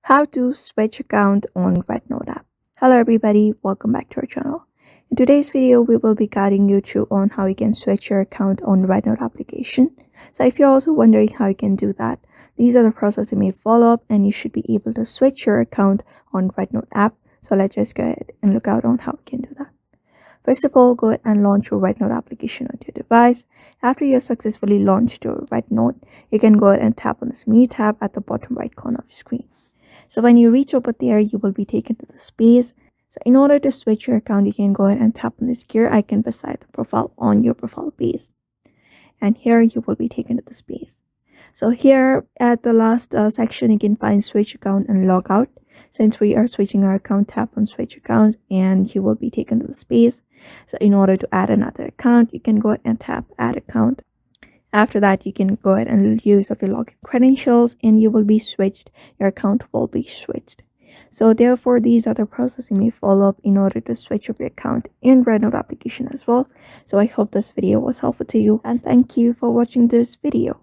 How to switch account on Rednote app. Hello everybody, welcome back to our channel. In today's video, we will be guiding you through on how you can switch your account on Rednote application. So if you're also wondering how you can do that, these are the processes you may follow up and you should be able to switch your account on Rednote app. So let's just go ahead and look out on how you can do that. First of all, go ahead and launch your Rednote application on your device. After you have successfully launched your Rednote, you can go ahead and tap on this Me tab at the bottom right corner of your screen. So when you reach over there, you will be taken to the space. So in order to switch your account, you can go ahead and tap on this gear icon beside the profile on your profile page. And here you will be taken to the space. So here at the last section, you can find switch account and log out. Since we are switching our account, tap on switch account and you will be taken to the space. So in order to add another account, you can go ahead and tap add account. After that, you can go ahead and use of your login credentials and you will be switched. Your account will be switched. So therefore, these are the processes you may follow up in order to switch up your account in Rednote application as well. So I hope this video was helpful to you and thank you for watching this video.